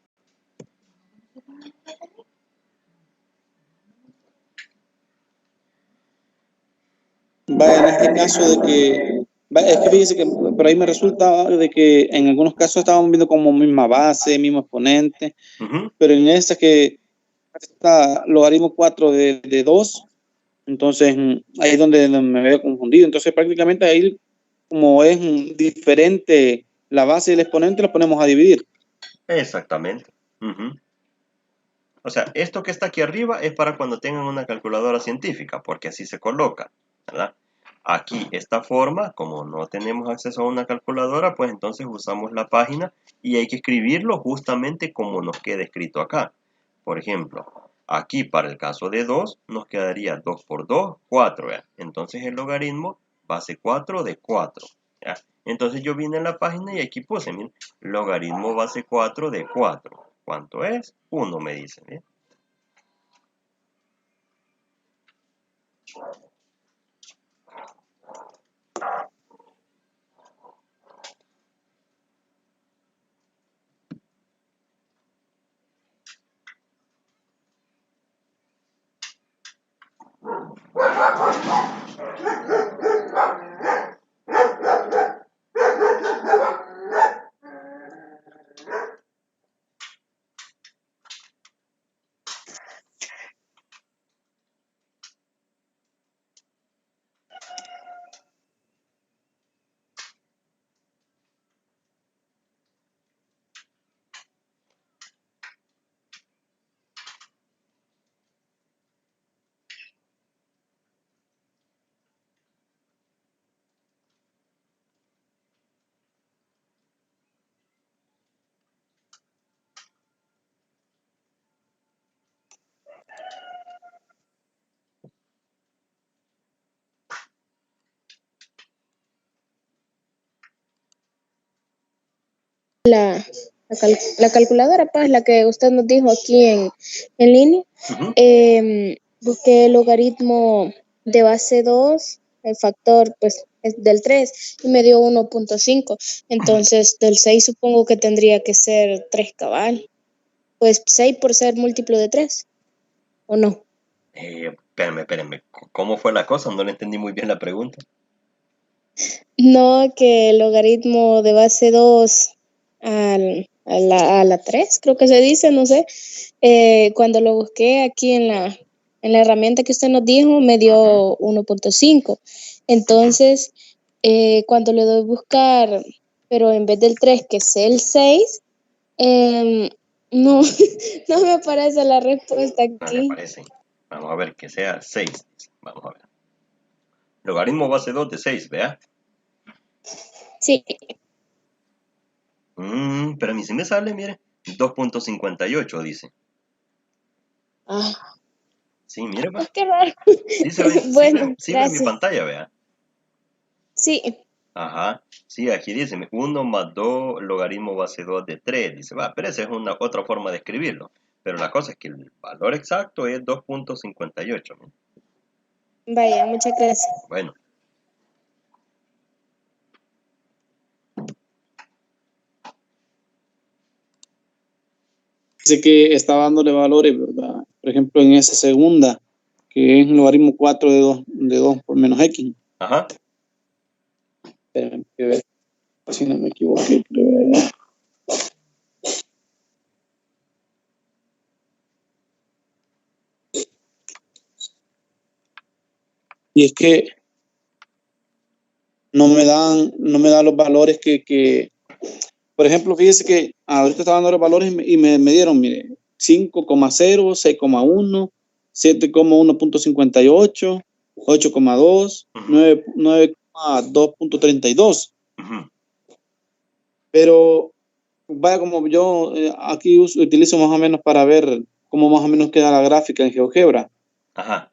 Vaya, en este caso de que, es que fíjese que por ahí me resulta de que en algunos casos estábamos viendo como misma base, mismo exponente, pero en esta que está logaritmo 4 de 2, entonces ahí es donde me veo confundido. Entonces prácticamente ahí, como es diferente la base y el exponente, lo ponemos a dividir. Exactamente. O sea, esto que está aquí arriba es para cuando tengan una calculadora científica, porque así se coloca, ¿verdad? Aquí, esta forma, como no tenemos acceso a una calculadora, pues entonces usamos la página y hay que escribirlo justamente como nos queda escrito acá. Por ejemplo, aquí para el caso de 2, nos quedaría 2 por 2, 4, ¿ya? Entonces el logaritmo base 4 de 4, ¿ya? Entonces yo vine a la página y aquí puse, miren, logaritmo base 4 de 4. ¿Cuánto es? 1 me dicen, ¿eh? la calculadora, pues, la que usted nos dijo aquí en línea. Busqué el logaritmo de base 2, el factor, pues, es del 3, y me dio 1.5. Entonces, del 6 supongo que tendría que ser 3 cabal. Pues 6 por ser múltiplo de 3, ¿o no? Espérenme. ¿Cómo fue la cosa? No le entendí muy bien la pregunta. No, que el logaritmo de base 2 a la 3, creo que se dice, no sé. Cuando lo busqué aquí en la herramienta que usted nos dijo, me dio 1.5. Entonces, cuando le doy buscar, pero en vez del 3, que es el 6, no, no me aparece la respuesta No le aquí. aparece. Vamos a ver que sea 6. Vamos a ver. Logaritmo base 2 de 6, ¿vea? Sí. Pero a mí sí me sale, mire. 2.58 dice. Ah, Sí, mire, va. pues qué raro. Sí, Bueno, sí ve en mi gracias. pantalla, ¿vea? Sí. Ajá. Sí, aquí dice 1 más 2 logaritmo base 2 de 3. Dice, va, pero esa es una otra forma de escribirlo. Pero la cosa es que el valor exacto es 2.58. Vaya, muchas gracias. Bueno. Dice que está dándole valores, ¿verdad? Por ejemplo, en esa segunda, que es logaritmo 4 de 2 por menos x. Ajá. Espérame, que ver si no me equivoqué. Y es que no me dan los valores que por ejemplo, fíjese que ahorita estaba dando los valores y me dieron, mire, 5,0, 6,1, 7,1.58, 8,2, Ujú, 9,2.32. ujú. Pero vaya, como yo aquí utilizo más o menos para ver cómo más o menos queda la gráfica en GeoGebra Ajá.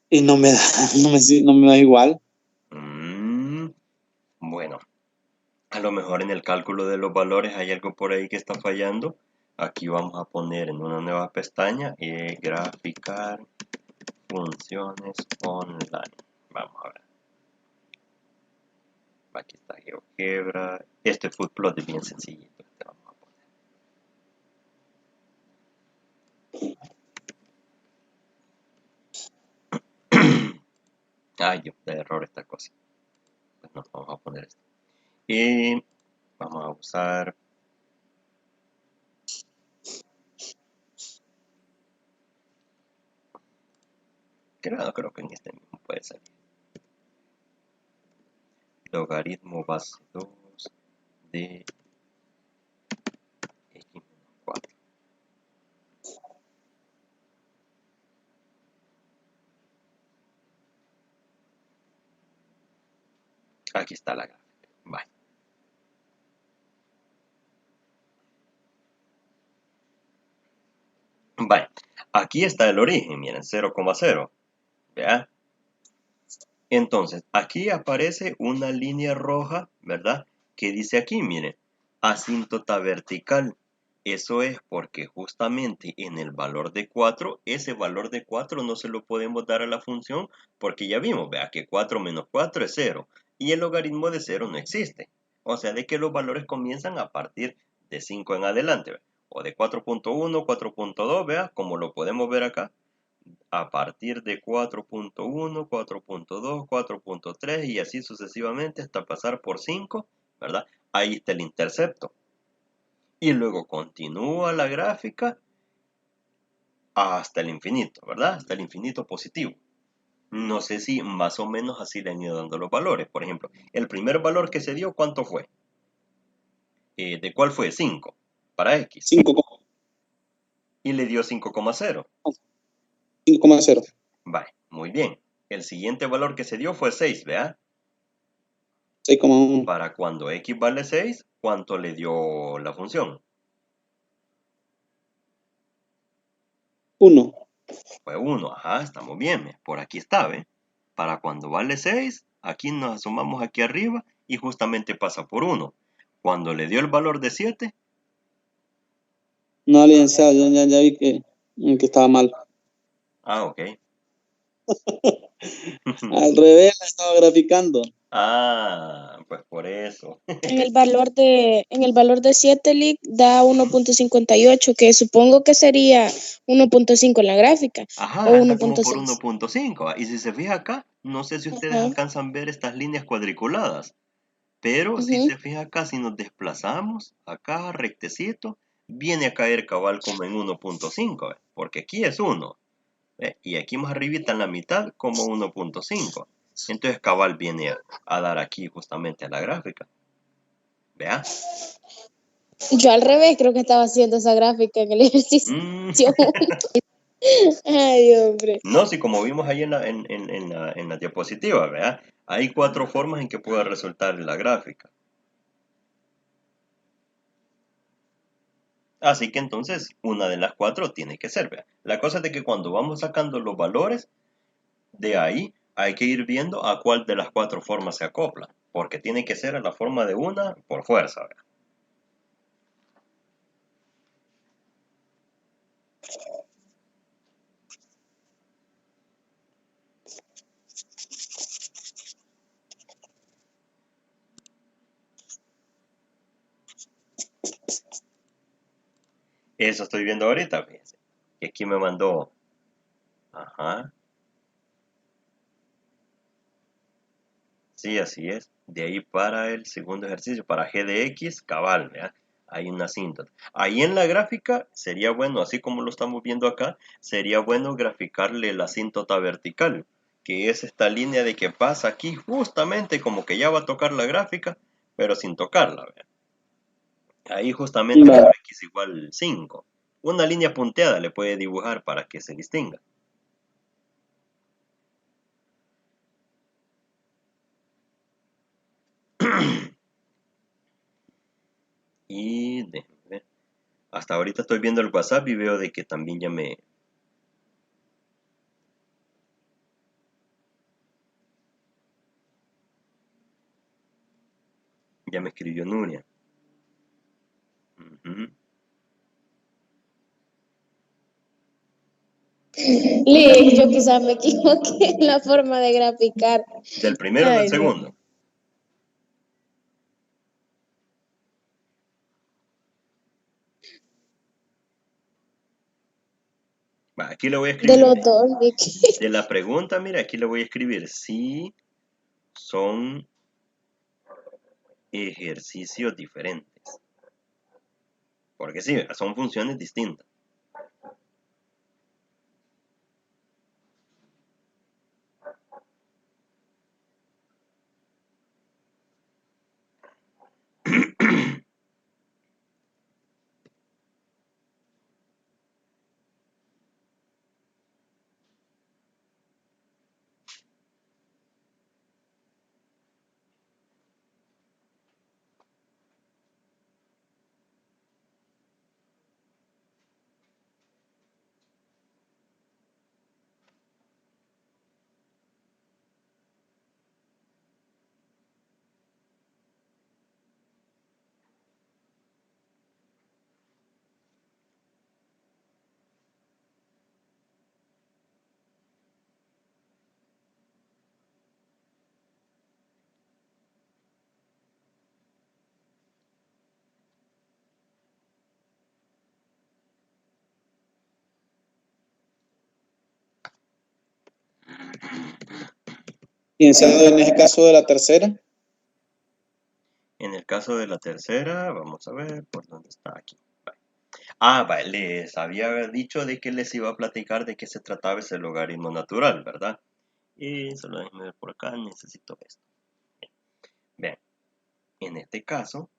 y no me da, no me da igual. Bueno, a lo mejor en el cálculo de los valores hay algo por ahí que está fallando. Aquí vamos a poner en una nueva pestaña graficar funciones online. Vamos a ver. Aquí está GeoGebra. Este footplot es bien sencillito. Este vamos a poner. Ay, Dios, de error esta cosa. Pues no, vamos a poner esto. Y vamos a usar. Creo que en este mismo puede ser. Logaritmo base 2 de x-4. Aquí está la gráfica. Vale. Vale. Aquí está el origen, miren, 0,0. ¿Vea? Entonces, aquí aparece una línea roja, ¿verdad? Que dice aquí, miren, asíntota vertical. Eso es porque justamente en el valor de 4, ese valor de 4 no se lo podemos dar a la función porque ya vimos, vea que 4 menos 4 es 0 y el logaritmo de 0 no existe. O sea, de que los valores comienzan a partir de 5 en adelante, ¿vea? O de 4.1, 4.2, vea, como lo podemos ver acá, a partir de 4.1, 4.2, 4.3 y así sucesivamente hasta pasar por 5, ¿verdad? Ahí está el intercepto. Y luego continúa la gráfica hasta el infinito, ¿verdad? Hasta el infinito positivo. No sé si más o menos así le han ido dando los valores. Por ejemplo, el primer valor que se dio, ¿cuánto fue? ¿De cuál fue? 5 para X. 5,0. Y le dio 5,0. 5,0. Vale, muy bien. El siguiente valor que se dio fue 6, ¿verdad? 6,1. Para cuando X vale 6, ¿cuánto le dio la función? 1. Fue 1, ajá, estamos bien, por aquí está, ¿ve? Para cuando vale 6, aquí nos asomamos aquí arriba y justamente pasa por 1. Cuando le dio el valor de 7, No, alianza, ya vi que estaba mal. ok. Al revés, la estaba graficando. Pues por eso. En el valor de 7 leak da 1.58, que supongo que sería 1.5 en la gráfica, Ajá, o anda como por 1.6. 1.5. Y si se fija acá, no sé si ustedes Ajá, alcanzan a ver estas líneas cuadriculadas. Pero si ujú. se fija acá, si nos desplazamos acá rectecito, viene a caer cabal como en 1.5, ¿ve? Porque aquí es 1, ¿ve? Y aquí más arribita en la mitad como 1.5. Entonces cabal viene a dar aquí justamente a la gráfica. ¿Vea? Yo al revés creo que estaba haciendo esa gráfica en el ejercicio. Mm, Ay, hombre. No, si como vimos ahí en la diapositiva, ¿vea? Hay 4 formas en que puede resultar la gráfica. Así que entonces una de las 4 tiene que ser, ¿vea? La cosa es de que cuando vamos sacando los valores, de ahí hay que ir viendo a cuál de las 4 formas se acopla, porque tiene que ser a la forma de una por fuerza, ¿vea? Eso estoy viendo ahorita, fíjense. Que aquí me mandó, ajá, sí, así es. De ahí para el segundo ejercicio, para g de x, cabal, ¿vea? Hay una asíntota. Ahí en la gráfica sería bueno, así como lo estamos viendo acá, sería bueno graficarle la asíntota vertical. que es esta línea de que pasa aquí justamente como que ya va a tocar la gráfica, pero sin tocarla, ¿ve? Ahí justamente Va. por x igual 5. Una línea punteada le puede dibujar para que se distinga. Y déjenme ver. Hasta ahorita estoy viendo el WhatsApp y veo de que también ya me escribió Nuria. Ujú. Liz, yo quizás me equivoqué en la forma de graficar. ¿Del primero o del Ay, Dios. segundo? Va, aquí le voy a De escribir. los dos, Vicky. De la pregunta, mira, aquí le voy a escribir si son ejercicios diferentes. Porque sí, son funciones distintas. Piensa en ese caso de la tercera. En el caso de la tercera, vamos a ver por dónde está aquí. Vale. Ah, vale, les había dicho de que les iba a platicar de qué se trataba ese logaritmo natural, ¿verdad? Y solo déjenme ver por acá, necesito esto. Bien, en este caso,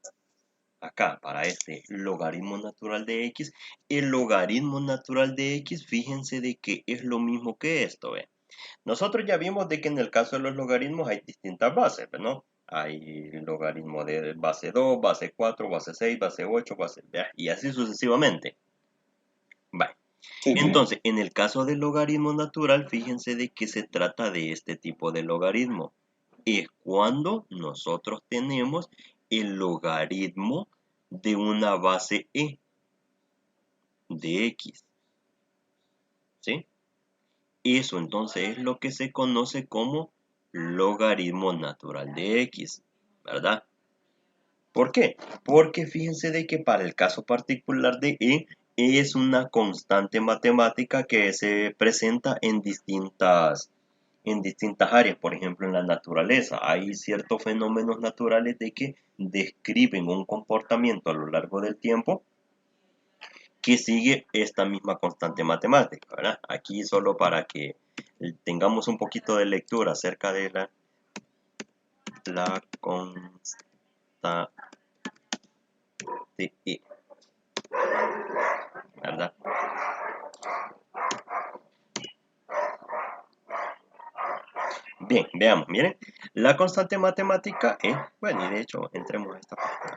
acá para este logaritmo natural de x, el logaritmo natural de x, fíjense de que es lo mismo que esto, ¿ve? Nosotros ya vimos de que en el caso de los logaritmos hay distintas bases, ¿no? Hay logaritmo de base 2, base 4, base 6, base 8, base... y así sucesivamente. Vale. Sí. Entonces, en el caso del logaritmo natural, fíjense de que se trata de este tipo de logaritmo. Es cuando nosotros tenemos el logaritmo de una base e de x. ¿Sí? Eso entonces es lo que se conoce como logaritmo natural de x, ¿verdad? ¿Por qué? Porque fíjense de que para el caso particular de es una constante matemática que se presenta en distintas áreas. Por ejemplo, en la naturaleza hay ciertos fenómenos naturales de que describen un comportamiento a lo largo del tiempo que sigue esta misma constante matemática, ¿verdad? Aquí solo para que tengamos un poquito de lectura acerca de la constante E, ¿verdad? Bien, veamos, miren, la constante matemática E, bueno, y de hecho, entremos a esta parte.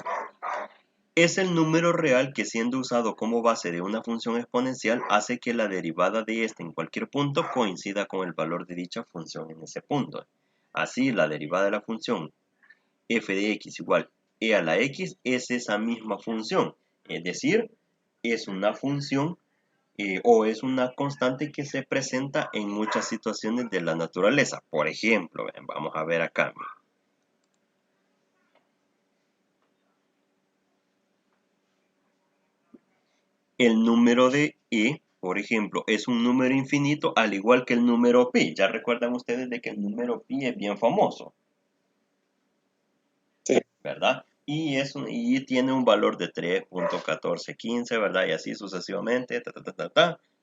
Es el número real que, siendo usado como base de una función exponencial, hace que la derivada de esta en cualquier punto coincida con el valor de dicha función en ese punto. Así, la derivada de la función f de x igual e a la x es esa misma función, es decir, es una función o es una constante que se presenta en muchas situaciones de la naturaleza. Por ejemplo, vamos a ver acá. El número de e, por ejemplo, es un número infinito al igual que el número pi. Ya recuerdan ustedes de que el número pi es bien famoso, Sí. ¿verdad? Y tiene un valor de 3.1415, ¿verdad? Y así sucesivamente,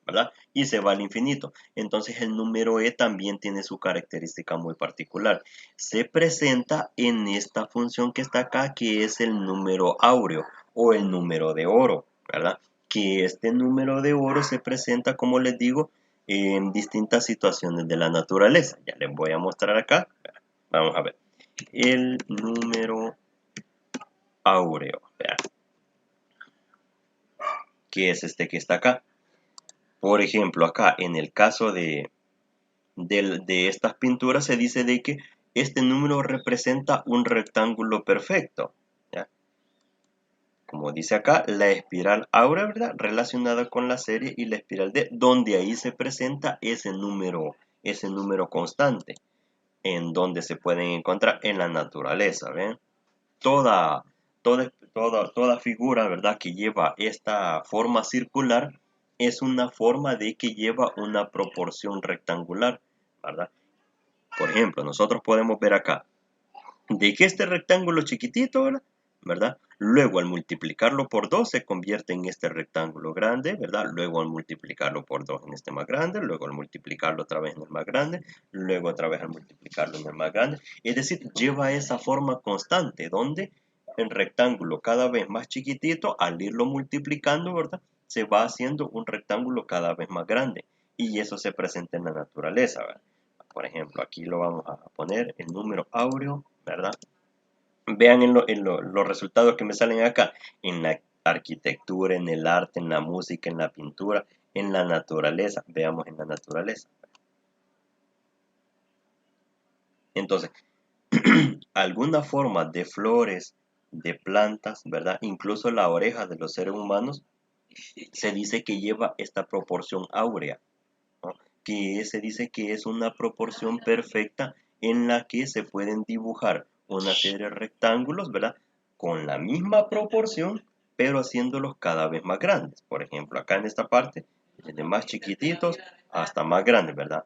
¿verdad? Y se va al infinito. Entonces el número e también tiene su característica muy particular. Se presenta en esta función que está acá, que es el número áureo o el número de oro, ¿verdad? Que este número de oro se presenta, como les digo, en distintas situaciones de la naturaleza. Ya les voy a mostrar acá. Vamos a ver. El número áureo, ¿verdad? Que es este que está acá. Por ejemplo, acá en el caso de estas pinturas se dice de que este número representa un rectángulo perfecto, ¿ya? Como dice acá, la espiral áurea, ¿verdad? Relacionada con la serie y la espiral D, donde ahí se presenta ese número constante, en donde se pueden encontrar en la naturaleza, ¿ven? Toda figura, ¿verdad?, que lleva esta forma circular es una forma de que lleva una proporción rectangular, ¿verdad? Por ejemplo, nosotros podemos ver acá de que este rectángulo chiquitito, ¿verdad? Luego al multiplicarlo por 2 se convierte en este rectángulo grande, ¿verdad? Luego al multiplicarlo por 2 en este más grande, luego al multiplicarlo otra vez en el más grande, luego otra vez al multiplicarlo en el más grande. Es decir, lleva esa forma constante donde el rectángulo cada vez más chiquitito, al irlo multiplicando, ¿verdad? Se va haciendo un rectángulo cada vez más grande. Y eso se presenta en la naturaleza, ¿verdad? Por ejemplo, aquí lo vamos a poner el número áureo, ¿verdad? Vean los resultados que me salen acá, en la arquitectura, en el arte, en la música, en la pintura, en la naturaleza. Veamos en la naturaleza. Entonces, alguna forma de flores, de plantas, ¿verdad? Incluso la oreja de los seres humanos se dice que lleva esta proporción áurea, ¿no? Que se dice que es una proporción perfecta en la que se pueden dibujar una serie de rectángulos, ¿verdad? Con la misma proporción, pero haciéndolos cada vez más grandes. Por ejemplo, acá en esta parte, desde más chiquititos hasta más grandes, ¿verdad?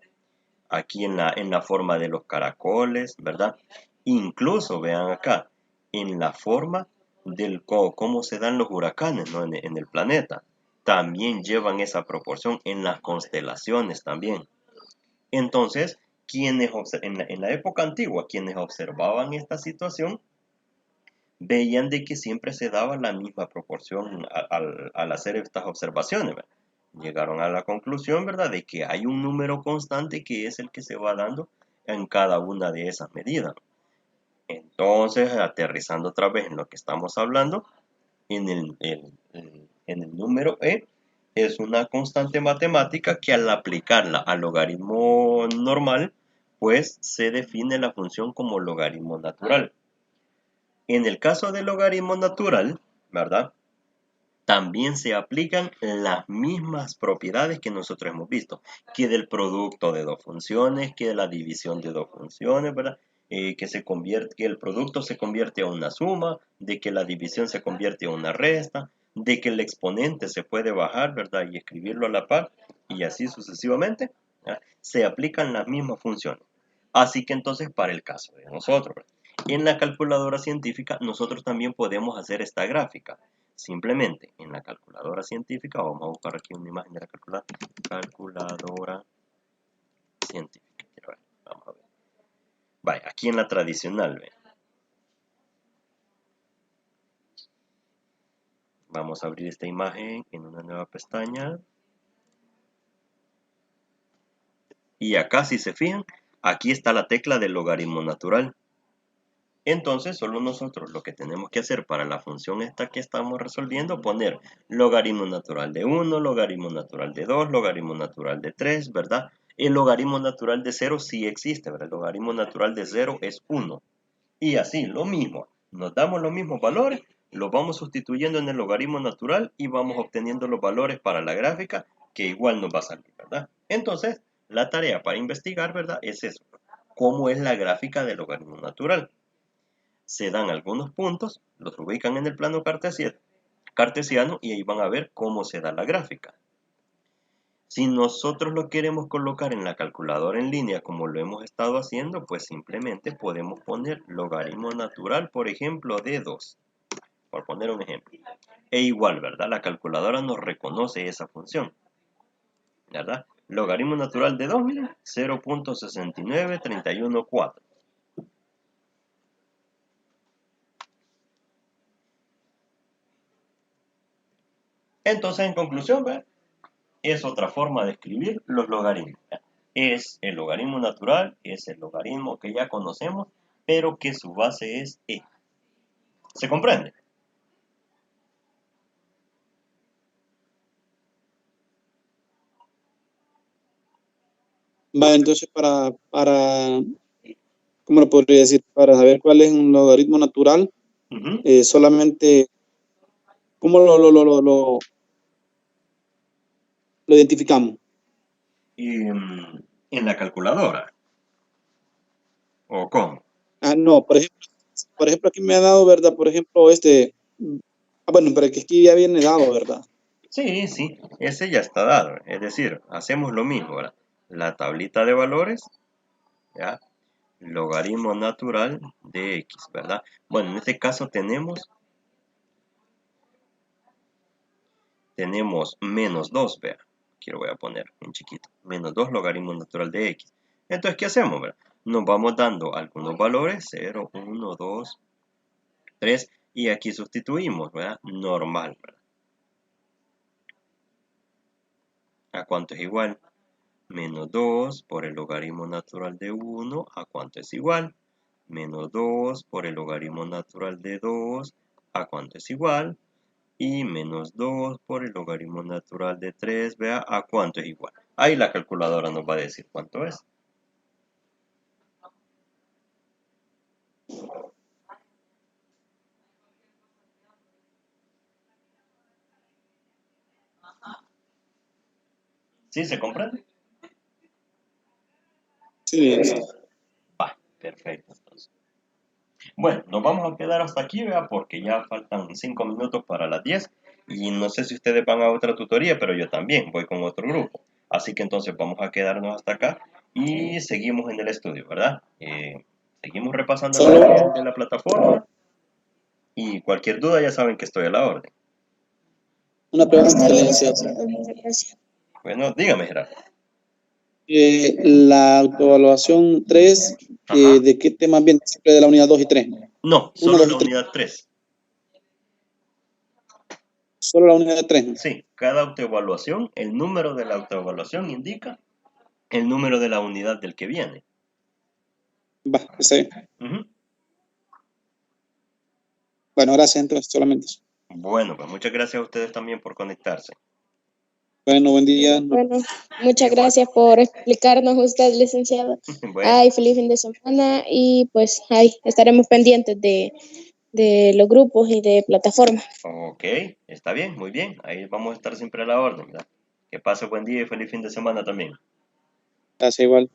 Aquí en la forma de los caracoles, ¿verdad? Incluso, vean acá, en la forma del cómo se dan los huracanes, ¿no? En el planeta. También llevan esa proporción en las constelaciones también. Entonces, en la época antigua, quienes observaban esta situación, veían de que siempre se daba la misma proporción al hacer estas observaciones, ¿verdad? Llegaron a la conclusión, ¿verdad?, de que hay un número constante que es el que se va dando en cada una de esas medidas. Entonces, aterrizando otra vez en lo que estamos hablando, en el número e, es una constante matemática que al aplicarla al logaritmo normal, pues se define la función como logaritmo natural. En el caso del logaritmo natural, ¿verdad?, también se aplican las mismas propiedades que nosotros hemos visto, que del producto de dos funciones, que de la división de dos funciones, ¿verdad? Que el producto se convierte a una suma, de que la división se convierte a una resta, de que el exponente se puede bajar, ¿verdad?, y escribirlo a la par, y así sucesivamente, ¿verdad? Se aplican las mismas funciones. Así que entonces, para el caso de nosotros, ¿verdad?, en la calculadora científica nosotros también podemos hacer esta gráfica. Simplemente en la calculadora científica, vamos a buscar aquí una imagen de la calculadora científica. Quiero ver, vamos a ver. Vaya, aquí en la tradicional, ¿ve? Vamos a abrir esta imagen en una nueva pestaña. Y acá, si se fijan, aquí está la tecla del logaritmo natural. Entonces, solo nosotros lo que tenemos que hacer para la función esta que estamos resolviendo, poner logaritmo natural de 1, logaritmo natural de 2, logaritmo natural de 3, ¿verdad? El logaritmo natural de 0 sí existe, ¿verdad? El logaritmo natural de 0 es 1. Y así, lo mismo, nos damos los mismos valores, los vamos sustituyendo en el logaritmo natural y vamos obteniendo los valores para la gráfica que igual nos va a salir, ¿verdad? Entonces, la tarea para investigar, ¿verdad?, es eso. ¿Cómo es la gráfica del logaritmo natural? Se dan algunos puntos, los ubican en el plano cartesiano y ahí van a ver cómo se da la gráfica. Si nosotros lo queremos colocar en la calculadora en línea como lo hemos estado haciendo, pues simplemente podemos poner logaritmo natural, por ejemplo, de 2, por poner un ejemplo. E igual, ¿verdad? La calculadora nos reconoce esa función. ¿verdad? Logaritmo natural de 2, miren, 0.69314. Entonces, en conclusión, ¿verdad? Es otra forma de escribir los logaritmos. ¿verdad? Es el logaritmo natural, es el logaritmo que ya conocemos, pero que su base es e. ¿Se comprende? Va, entonces ¿cómo lo podría decir? Para saber cuál es un logaritmo natural, solamente, ¿cómo lo identificamos? En la calculadora. ¿O cómo? No, por ejemplo, aquí me ha dado, ¿verdad? Por ejemplo, bueno, pero que aquí ya viene dado, ¿verdad? Sí, sí, ese ya está dado. Es decir, hacemos lo mismo, ¿verdad? La tablita de valores, ¿ya? Logaritmo natural de x, ¿verdad? Bueno, en este caso tenemos menos 2, vea. Aquí lo voy a poner en chiquito. Menos 2 logaritmo natural de x. Entonces, ¿qué hacemos, verdad? Nos vamos dando algunos valores, 0, 1, 2, 3, y aquí sustituimos, ¿verdad? Normal, ¿verdad? ¿A cuánto es igual? Menos 2 por el logaritmo natural de 1, ¿a cuánto es igual? Menos 2 por el logaritmo natural de 2, ¿a cuánto es igual? Y menos 2 por el logaritmo natural de 3, vea, ¿a cuánto es igual? Ahí la calculadora nos va a decir cuánto es. ¿Sí se comprende? Sí, sí. Va, perfecto. Entonces. Bueno, nos vamos a quedar hasta aquí, vea, porque ya faltan 5 minutos para las 10. Y no sé si ustedes van a otra tutoría, pero yo también voy con otro grupo. Así que entonces vamos a quedarnos hasta acá y seguimos en el estudio, ¿verdad? Seguimos repasando el material de la plataforma y cualquier duda ya saben que estoy a la orden. Una pregunta, Está bien, licenciado. licenciado, muchas gracias. Bueno, dígame, Gerardo. La autoevaluación 3, Ajá. ¿de qué temas viene? Siempre de la unidad 2 y 3. No, 1, solo 2 la y 3. unidad 3. Solo la unidad 3. Sí, cada autoevaluación, el número de la autoevaluación indica el número de la unidad del que viene. Va, está bien. Ujú. Bueno, gracias entonces, solamente eso. Bueno, pues muchas gracias a ustedes también por conectarse. Bueno, buen día. Bueno, muchas Igual. gracias por explicarnos usted, licenciado. Bueno, Ay, feliz fin de semana y pues ay, estaremos pendientes de los grupos y de plataformas. ok, está bien, muy bien. Ahí vamos a estar siempre a la orden, ¿verdad? Que pase buen día y feliz fin de semana también. Gracias igual.